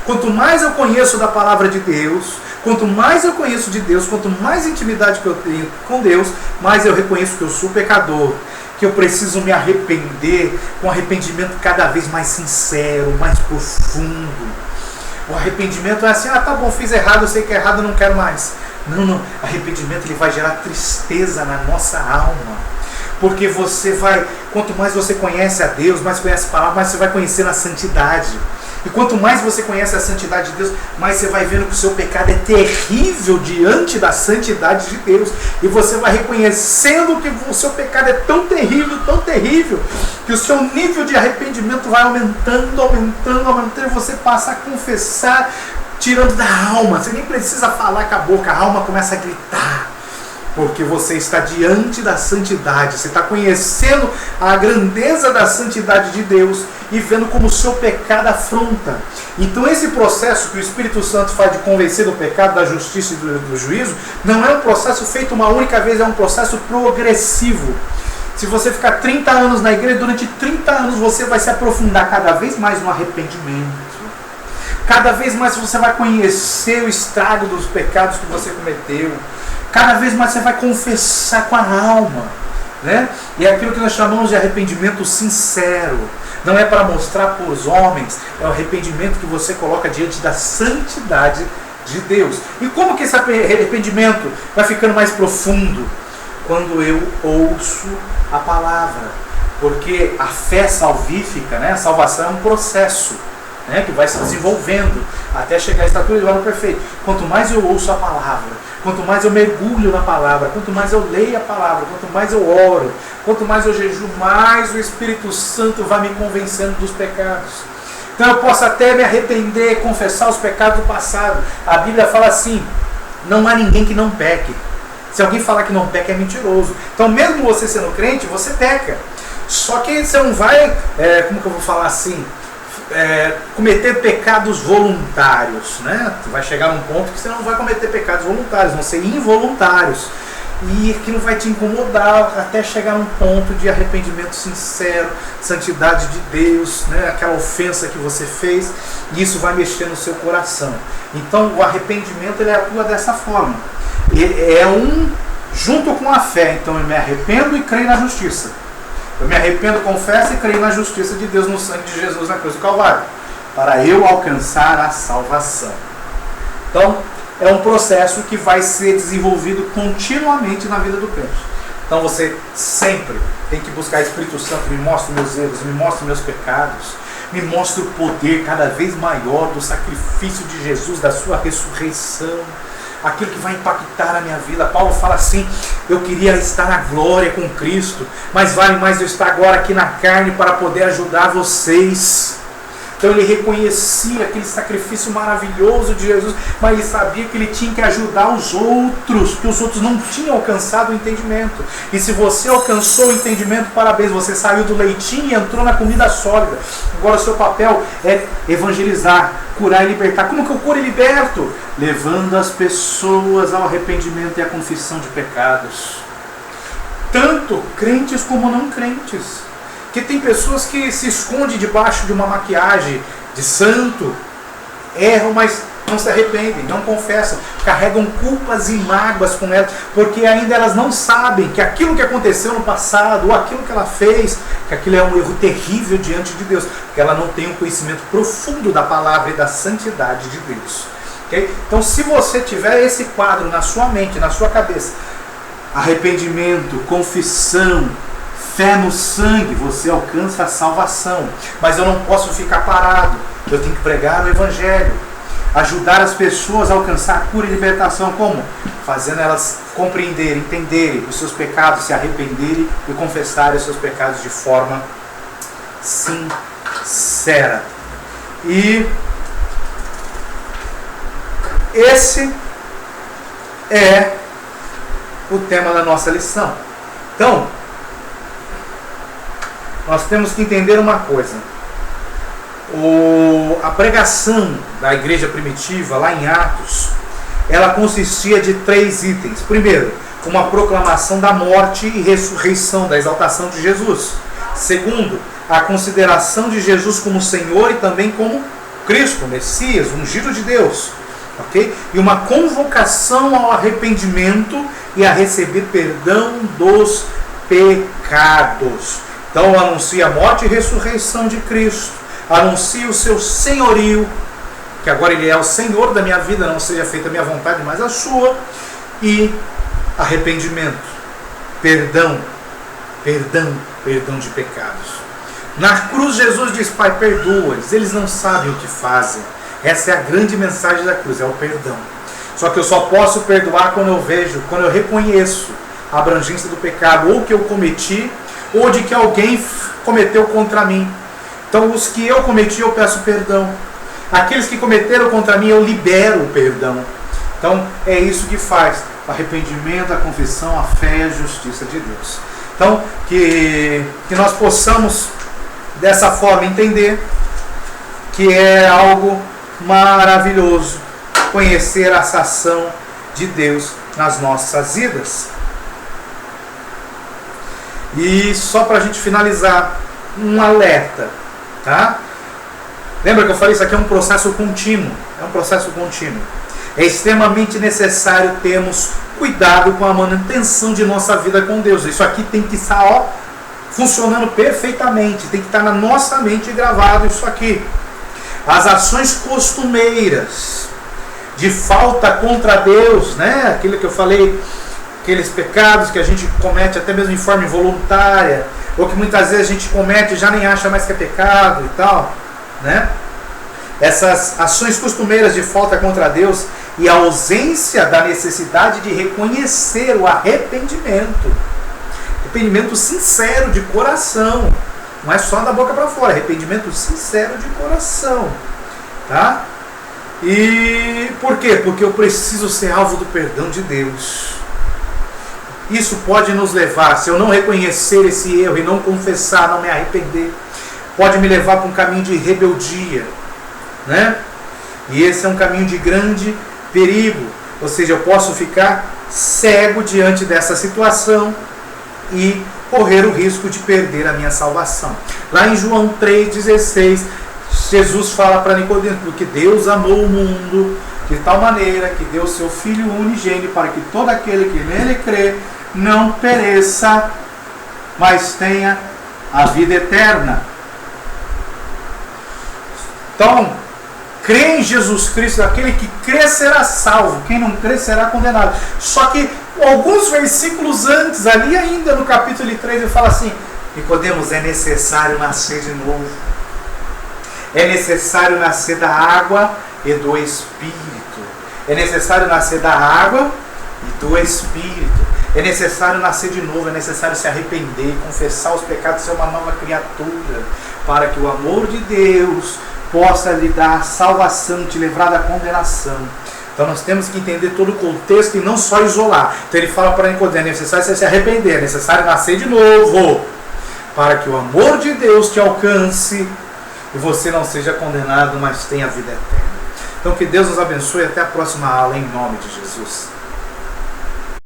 Quanto mais eu conheço da palavra de Deus, quanto mais eu conheço de Deus, quanto mais intimidade que eu tenho com Deus, mais eu reconheço que eu sou pecador, que eu preciso me arrepender, com arrependimento cada vez mais sincero, mais profundo. O arrependimento é assim, tá bom, fiz errado, eu sei que é errado, eu não quero mais. Não, arrependimento ele vai gerar tristeza na nossa alma. Porque você vai, quanto mais você conhece a Deus, mais conhece a palavra, mais você vai conhecendo a santidade. E quanto mais você conhece a santidade de Deus, mais você vai vendo que o seu pecado é terrível diante da santidade de Deus. E você vai reconhecendo que o seu pecado é tão terrível, que o seu nível de arrependimento vai aumentando, e você passa a confessar, tirando da alma. Você nem precisa falar com a boca, a alma começa a gritar. Porque você está diante da santidade, você está conhecendo a grandeza da santidade de Deus e vendo como o seu pecado afronta. Então esse processo que o Espírito Santo faz de convencer do pecado, da justiça e do juízo, não é um processo feito uma única vez, é um processo progressivo. Se você ficar 30 anos na igreja, durante 30 anos você vai se aprofundar cada vez mais no arrependimento. Cada vez mais você vai conhecer o estrago dos pecados que você cometeu. Cada vez mais você vai confessar com a alma, né? E é aquilo que nós chamamos de arrependimento sincero. Não é para mostrar para os homens, é o arrependimento que você coloca diante da santidade de Deus. E como que esse arrependimento vai ficando mais profundo? Quando eu ouço a palavra. Porque a fé salvífica, né? A salvação é um processo, né, que vai se desenvolvendo até chegar à estatura de varão perfeito. Quanto mais eu ouço a palavra, quanto mais eu mergulho na palavra, quanto mais eu leio a palavra, quanto mais eu oro, quanto mais eu jejuo, mais o Espírito Santo vai me convencendo dos pecados. Então eu posso até me arrepender, confessar os pecados do passado. A Bíblia fala assim: não há ninguém que não peque. Se alguém falar que não peca, é mentiroso. Então mesmo você sendo crente, você peca. Só que você não vai, como que eu vou falar assim, cometer pecados voluntários, né? Vai chegar num ponto que você não vai cometer pecados voluntários, vão ser involuntários. E aquilo vai te incomodar até chegar num ponto de arrependimento sincero, santidade de Deus, né? Aquela ofensa que você fez, e isso vai mexer no seu coração. Então o arrependimento ele atua dessa forma. É junto com a fé. Então eu me arrependo e creio na justiça. Eu me arrependo, confesso e creio na justiça de Deus no sangue de Jesus na cruz do Calvário, para eu alcançar a salvação. Então, é um processo que vai ser desenvolvido continuamente na vida do crente. Então você sempre tem que buscar o Espírito Santo, me mostra meus erros, me mostra meus pecados, me mostra o poder cada vez maior do sacrifício de Jesus, da sua ressurreição, aquilo que vai impactar a minha vida. Paulo fala assim: eu queria estar na glória com Cristo, mas vale mais eu estar agora aqui na carne para poder ajudar vocês. Então ele reconhecia aquele sacrifício maravilhoso de Jesus, mas ele sabia que ele tinha que ajudar os outros, que os outros não tinham alcançado o entendimento. E se você alcançou o entendimento, parabéns, você saiu do leitinho e entrou na comida sólida. Agora o seu papel é evangelizar, curar e libertar. Como que eu curo e liberto? Levando as pessoas ao arrependimento e à confissão de pecados. Tanto crentes como não crentes. Porque tem pessoas que se escondem debaixo de uma maquiagem de santo, erram, mas não se arrependem, não confessam, carregam culpas e mágoas com elas, porque ainda elas não sabem que aquilo que aconteceu no passado, ou aquilo que ela fez, que aquilo é um erro terrível diante de Deus, porque ela não tem um conhecimento profundo da palavra e da santidade de Deus. Okay? Então, se você tiver esse quadro na sua mente, na sua cabeça, arrependimento, confissão, fé no sangue, você alcança a salvação. Mas eu não posso ficar parado. Eu tenho que pregar o Evangelho. Ajudar as pessoas a alcançar a cura e libertação. Como? Fazendo elas compreenderem, entenderem os seus pecados, se arrependerem e confessarem os seus pecados de forma sincera. E esse é o tema da nossa lição. Então, nós temos que entender uma coisa. A pregação da igreja primitiva, lá em Atos, ela consistia de 3 itens. Primeiro, uma proclamação da morte e ressurreição, da exaltação de Jesus. Segundo, a consideração de Jesus como Senhor e também como Cristo, Messias, ungido de Deus. Okay? E uma convocação ao arrependimento e a receber perdão dos pecados. Então anuncia a morte e ressurreição de Cristo, anuncia o seu senhorio, que agora ele é o Senhor da minha vida, não seja feita a minha vontade, mas a sua, e arrependimento, perdão de pecados. Na cruz Jesus diz: Pai, perdoa-lhes, eles não sabem o que fazem. Essa é a grande mensagem da cruz, é o perdão. Só que eu só posso perdoar quando eu reconheço a abrangência do pecado, ou que eu cometi, ou de que alguém cometeu contra mim. Então os que eu cometi, eu peço perdão. Aqueles que cometeram contra mim, eu libero o perdão. Então é isso que faz o arrependimento, a confissão, a fé e a justiça de Deus. Então que nós possamos dessa forma entender que é algo maravilhoso conhecer essa ação de Deus nas nossas vidas. E só para a gente finalizar, um alerta, tá? Lembra que eu falei, isso aqui é um processo contínuo, É extremamente necessário termos cuidado com a manutenção de nossa vida com Deus. Isso aqui tem que estar funcionando perfeitamente, tem que estar na nossa mente gravado isso aqui. As ações costumeiras de falta contra Deus, né? Aquilo que eu falei, aqueles pecados que a gente comete até mesmo em forma involuntária, ou que muitas vezes a gente comete e já nem acha mais que é pecado e tal, né? Essas ações costumeiras de falta contra Deus e a ausência da necessidade de reconhecer o arrependimento sincero de coração, não é só da boca para fora, arrependimento sincero de coração, tá? E por quê? Porque eu preciso ser alvo do perdão de Deus. Isso pode nos levar, se eu não reconhecer esse erro e não confessar, não me arrepender, pode me levar para um caminho de rebeldia, né? E esse é um caminho de grande perigo, ou seja, eu posso ficar cego diante dessa situação e correr o risco de perder a minha salvação. Lá em João 3,16, Jesus fala para Nicodemo, porque Deus amou o mundo de tal maneira que deu seu Filho unigênito para que todo aquele que nele crê não pereça, mas tenha a vida eterna. Então, crê em Jesus Cristo, aquele que crê será salvo, quem não crê será condenado. Só que alguns versículos antes, ali ainda no capítulo 3, ele fala assim: Nicodemos, é necessário nascer de novo. É necessário nascer da água e do Espírito. É necessário nascer da água e do Espírito. É necessário nascer de novo, é necessário se arrepender, confessar os pecados, ser uma nova criatura, para que o amor de Deus possa lhe dar salvação, te livrar da condenação. Então nós temos que entender todo o contexto e não só isolar. Então ele fala para Nicodemo, é necessário você se arrepender, é necessário nascer de novo, para que o amor de Deus te alcance e você não seja condenado, mas tenha a vida eterna. Então que Deus nos abençoe, até a próxima aula, em nome de Jesus.